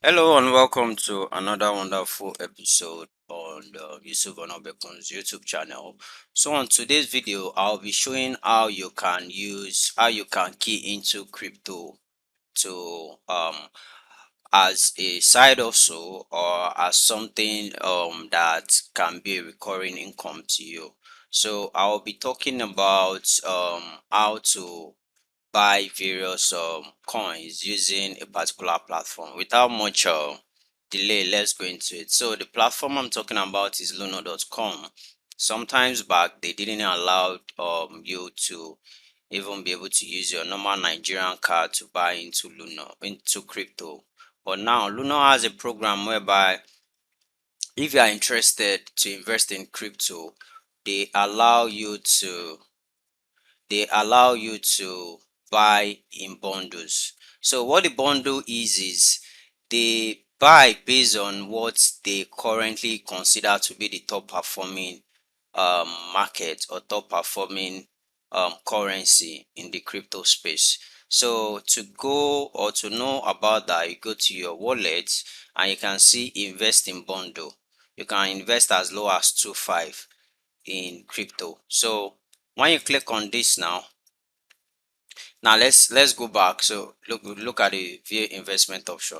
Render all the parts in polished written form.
Hello and welcome to another wonderful episode on the Yusuf Onobekun's YouTube channel. So on today's video, I'll be showing how you can key into crypto to as a side hustle or as something that can be a recurring income to you. So I'll be talking about how to buy various coins using a particular platform. Without much delay, let's go into it. So the platform I'm talking about is Luno.com. Sometimes back they didn't allow you to even be able to use your normal Nigerian card to buy into crypto. But now Luno has a program whereby if you are interested to invest in crypto, they allow you to buy in bundles. So what the bundle is they buy based on what they currently consider to be the top performing market or top performing currency in the crypto space. So to go or to know about that, you go to your wallet and you can see invest in bundle. You can invest as low as 2.5 in crypto. So when you click on this now let's go back. So look at the view investment option,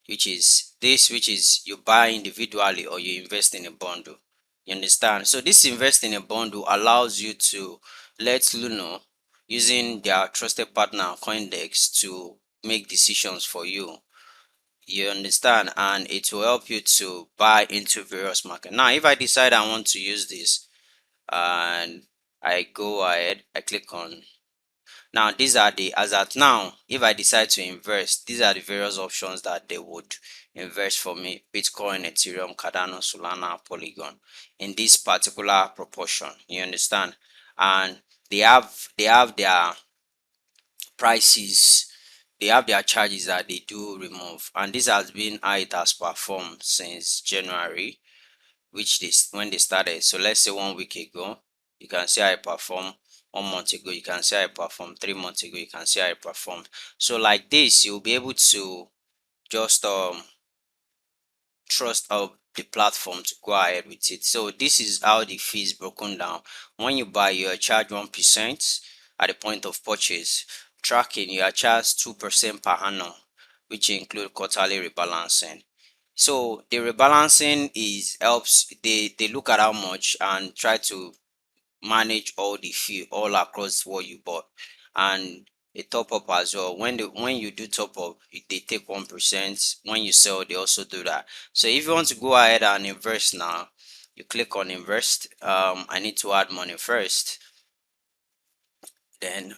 which is you buy individually or you invest in a bundle. You understand? So this invest in a bundle allows you to let Luno using their trusted partner Coindex to make decisions for you. You understand? And it will help you to buy into various market. Now if I decide I want to use this and I go ahead, I click on. Now, these are the, as at now, if I decide to invest, these are the various options that they would invest for me: Bitcoin, Ethereum, Cardano, Solana, Polygon, in this particular proportion. You understand? And they have their prices, they have their charges that they do remove. And this has been how it has performed since January, which this when they started. So let's say 1 week ago, you can see how I performed. 1 month ago, you can see how I performed. 3 months ago, you can see how I performed. So like this, you'll be able to just trust the platform to go ahead with it. So this is how the fee is broken down. When you buy, you are charged 1% at the point of purchase. Tracking, you are charged 2% per annum, which include quarterly rebalancing. So the rebalancing is helps they look at how much and try to manage all the fee all across what you bought, and a top up as well. When you do top up, they take 1%. When you sell, they also do that. So if you want to go ahead and invest now, you click on invest. I need to add money first. Then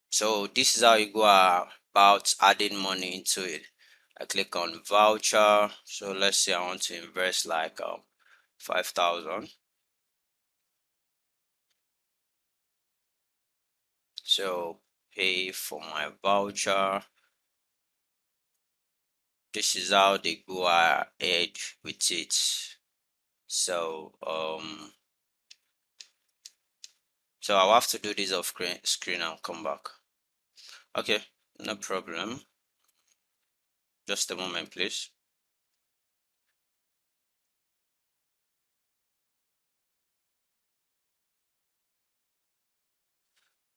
so this is how you go about adding money into it. I click on voucher. So let's say I want to invest like 5,000. So pay for my voucher. This is how they go ahead with it. So so I'll have to do this off screen and come back. Okay, no problem. Just a moment, please.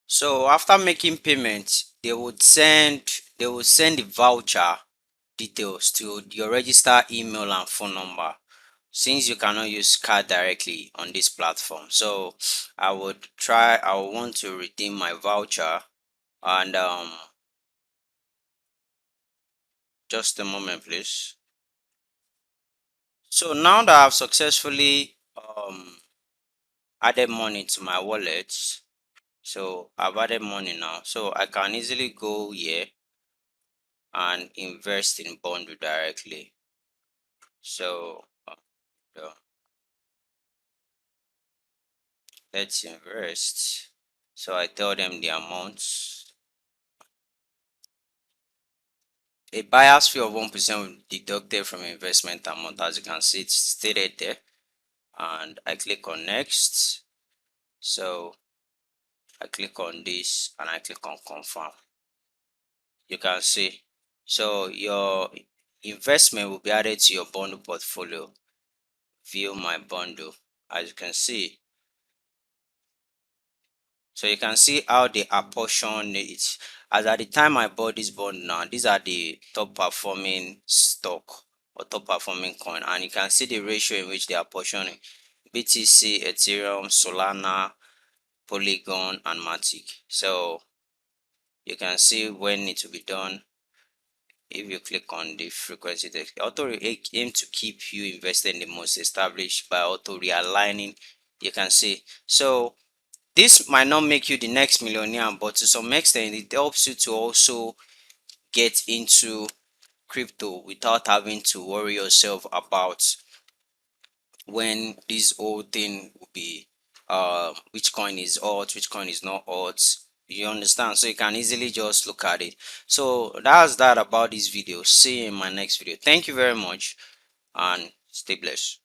So after making payment, they would send the voucher details to your registered email and phone number, since you cannot use card directly on this platform. So I would want to redeem my voucher, and just a moment, please. So now that I've successfully added money to my wallet, so I've added money now, so I can easily go here and invest in bundle directly. So uh, let's invest. So I tell them the amounts. A buyer's fee of 1% deducted from investment amount, as you can see it's stated there. And I click on next. So I click on this and I click on confirm. You can see So your investment will be added to your bundle portfolio. View my bundle. As you can see, so you can see how they apportion it. As at the time I bought this bundle now, these are the top performing stock or top performing coin, and you can see the ratio in which they are portioning: BTC, Ethereum, Solana, Polygon, and Matic. So you can see when it will be done. If you click on the frequency text, auto aim to keep you invested in the most established by auto realigning. You can see, so this might not make you the next millionaire, but to some extent it helps you to also get into crypto without having to worry yourself about when this whole thing will be which coin is alt, which coin is not alt. You understand? So you can easily just look at it. So that's that about this video. See you in my next video. Thank you very much and stay blessed.